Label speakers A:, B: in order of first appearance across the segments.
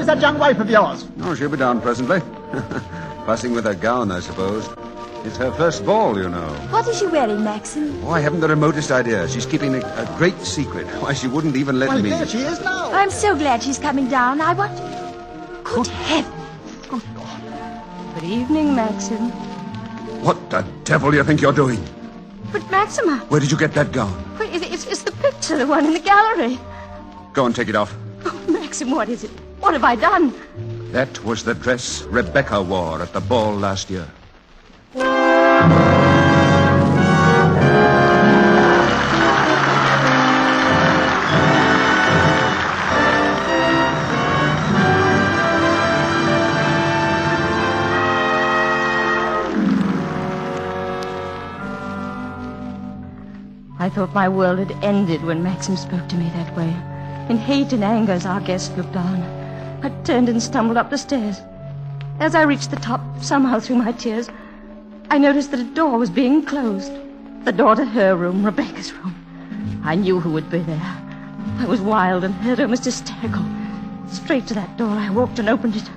A: Where's that young wife of yours?
B: Oh, she'll be down presently. Fussing with her gown, I suppose. It's her first ball, you know.
C: What is she wearing, Maxim?
B: Oh, I haven't the remotest idea. She's keeping a great secret. Why, she wouldn't even let me...
A: Well, there she is now.
C: I'm so glad she's coming down. I want... Good heavens.
A: Good God.
C: Good evening, Maxim.
B: What the devil do you think you're doing?
C: But, Maxima...
B: Where did you get that gown?
C: It's the picture, the one in the gallery.
B: Go and take it off.
C: Oh, Maxim, what is it? What have I done?
B: That was the dress Rebecca wore at the ball last year.
C: I thought my world had ended when Maxim spoke to me that way. In hate and anger as our guest looked on. I turned and stumbled up the stairs. As I reached the top, somehow through my tears, I noticed that a door was being closed. The door to her room, Rebecca's room. I knew who would be there. I was wild and hurt, almost hysterical. Straight to that door I walked and opened it.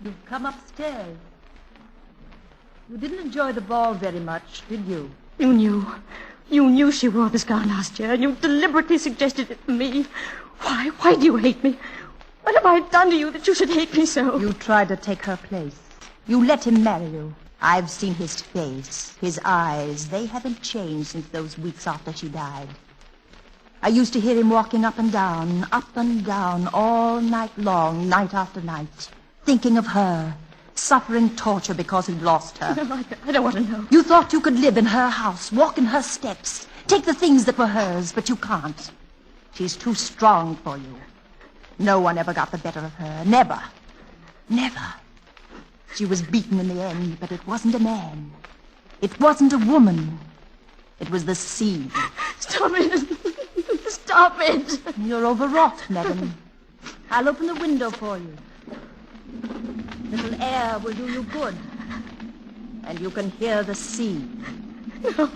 D: You've come upstairs. You didn't enjoy the ball very much, did you?
C: You knew she wore this gown last year, and you deliberately suggested it for me. Why do you hate me? What have I done to you that you should hate me so?
D: You tried to take her place. You let him marry you. I've seen his face, his eyes. They haven't changed since those weeks after she died. I used to hear him walking up and down, all night long, night after night, thinking of her, suffering torture because he'd lost her.
C: No, I don't want to know.
D: You thought you could live in her house, walk in her steps, take the things that were hers, but you can't. She's too strong for you. No one ever got the better of her. Never. Never. She was beaten in the end, but it wasn't a man. It wasn't a woman. It was the sea.
C: Stop it. Stop it.
D: You're overwrought, madam. I'll open the window for you. Little air will do you good. And you can hear the sea.
C: No.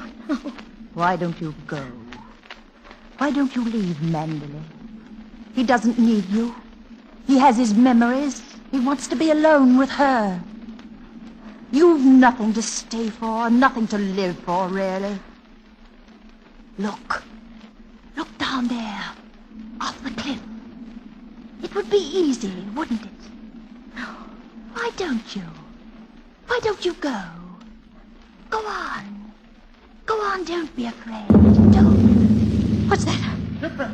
D: Why don't you go? Why don't you leave Mandalay? He doesn't need you. He has his memories. He wants to be alone with her. You've nothing to stay for, nothing to live for, really. Look. Look down there, off the cliff. It would be easy, wouldn't it? Why don't you? Why don't you go? Go on. Go on, don't be afraid. Don't.
C: What's that?
A: Shipwreck!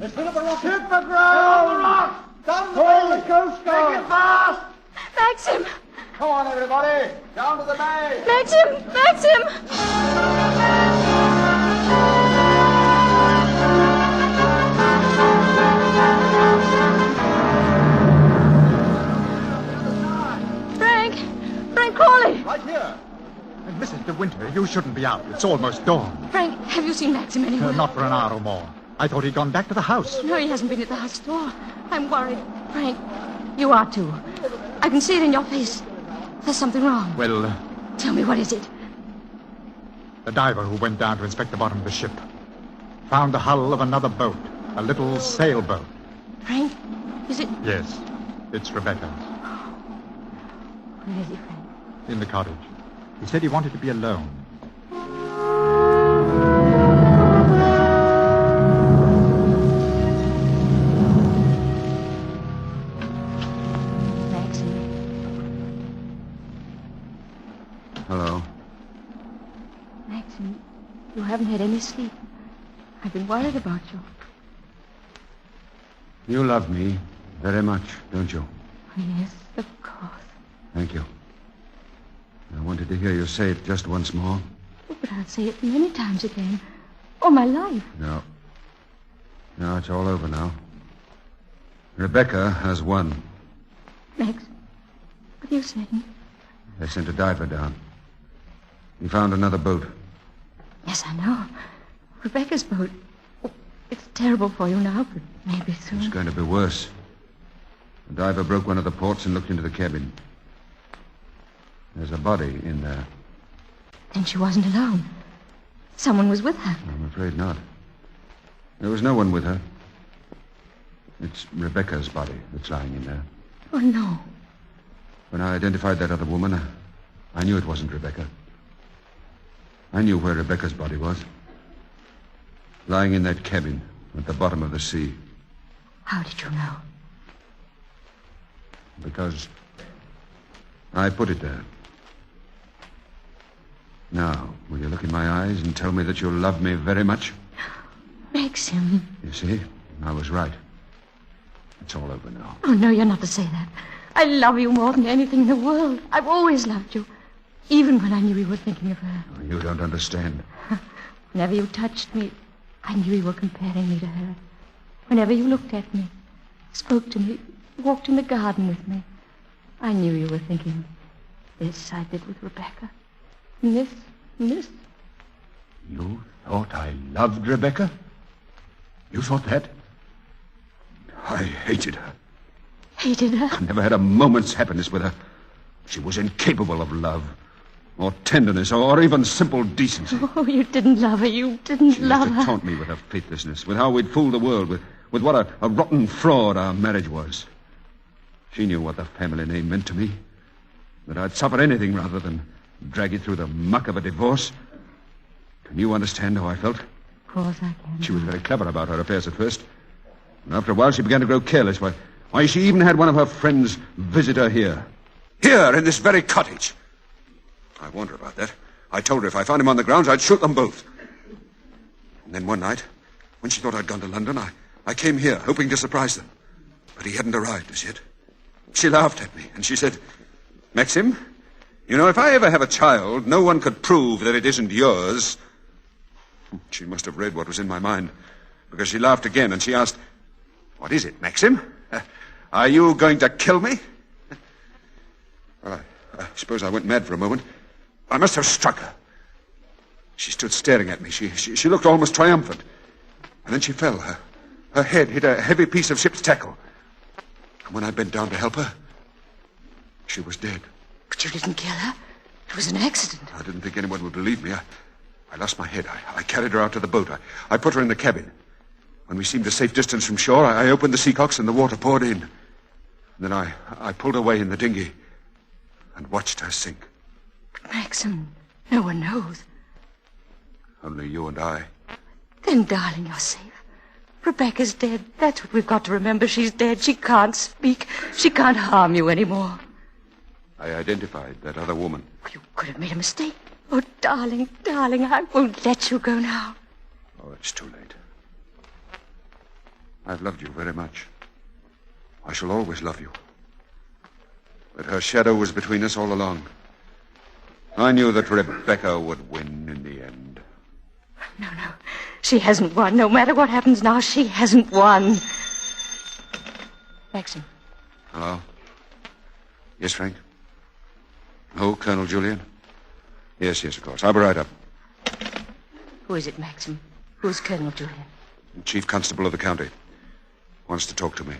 A: It's been up the rock! Shipwreck! Down the rock! Down the coast guard! Make it fast!
C: Maxim!
A: Come on, everybody! Down to the bay!
C: Maxim! Frank Crawley!
A: Right here. And Mrs. De Winter, you shouldn't be out. It's almost dawn.
C: Frank, have you seen Maxim anywhere?
A: Not for an hour or more. I thought he'd gone back to the house.
C: No, he hasn't been at the house door. I'm worried. Frank, you are too. I can see it in your face. There's something wrong.
A: Well,
C: Tell me, what is it?
A: the diver who went down to inspect the bottom of the ship found the hull of another boat, a little sailboat.
C: Frank, is it...
A: Yes, it's Rebecca's.
C: Where is he, Frank?
A: In the cottage. He said he wanted to be alone.
B: Hello.
C: Maxim, you haven't had any sleep. I've been worried about you.
B: You love me very much, don't you?
C: Yes, of course.
B: Thank you. I wanted to hear you say it just once more.
C: Oh, but I'll say it many times again. All my life.
B: No. No, it's all over now. Rebecca has won.
C: Max, what are you saying?
B: They sent a diver down. He found another boat.
C: Yes, I know. Rebecca's boat. Oh, it's terrible for you now, but maybe soon.
B: It's going to be worse. The diver broke one of the ports and looked into the cabin. There's a body in there.
C: Then she wasn't alone. Someone was with her.
B: I'm afraid not. There was no one with her. It's Rebecca's body that's lying in there.
C: Oh, no.
B: When I identified that other woman, I knew it wasn't Rebecca. I knew where Rebecca's body was. Lying in that cabin at the bottom of the sea.
C: How did you know?
B: Because I put it there. Now, will you look in my eyes and tell me that you love me very much?
C: Maxim.
B: You see, I was right. It's all over now.
C: Oh, no, you're not to say that. I love you more than anything in the world. I've always loved you. Even when I knew you were thinking of her.
B: Oh, you don't understand.
C: Whenever you touched me, I knew you were comparing me to her. Whenever you looked at me, spoke to me, walked in the garden with me, I knew you were thinking, this I did with Rebecca. And this.
B: You thought I loved Rebecca? You thought that? I hated her.
C: Hated her?
B: I never had a moment's happiness with her. She was incapable of love, or tenderness, or even simple decency.
C: Oh, you didn't love her. You didn't
B: She
C: love
B: used
C: her.
B: to taunt me with her faithlessness, with how we'd fooled the world, with what a rotten fraud our marriage was. She knew what the family name meant to me, that I'd suffer anything rather than drag it through the muck of a divorce. Can you understand how I felt?
C: Of course I can.
B: She was very clever about her affairs at first. And after a while, she began to grow careless. Why, she even had one of her friends visit her here. Here, in this very cottage. I warned her about that. I told her if I found him on the grounds, I'd shoot them both. And then one night, when she thought I'd gone to London, I came here, hoping to surprise them. But he hadn't arrived as yet. She laughed at me, and she said, Maxim, you know, if I ever have a child, no one could prove that it isn't yours. She must have read what was in my mind, because she laughed again, and she asked, what is it, Maxim? Are you going to kill me? Well, I suppose I went mad for a moment. I must have struck her. She stood staring at me. She looked almost triumphant. And then she fell. Her head hit a heavy piece of ship's tackle. And when I bent down to help her, she was dead.
C: But you didn't kill her. It was an accident.
B: I didn't think anyone would believe me. I lost my head. I carried her out to the boat. I put her in the cabin. When we seemed a safe distance from shore, I opened the seacocks and the water poured in. And then I pulled away in the dinghy and watched her sink.
C: But Maxim, no one knows.
B: Only you and I.
C: Then, darling, you're safe. Rebecca's dead. That's what we've got to remember. She's dead. She can't speak. She can't harm you anymore.
B: I identified that other woman.
C: You could have made a mistake. Oh, darling, I won't let you go now.
B: Oh, it's too late. I've loved you very much. I shall always love you. But her shadow was between us all along. I knew that Rebecca would win in the end.
C: No. She hasn't won. No matter what happens now, she hasn't won. Maxim.
B: Hello? Yes, Frank? Oh, Colonel Julian? Yes, of course. I'll be right up.
C: Who is it, Maxim? Who's Colonel Julian?
B: Chief Constable of the county. Wants to talk to me.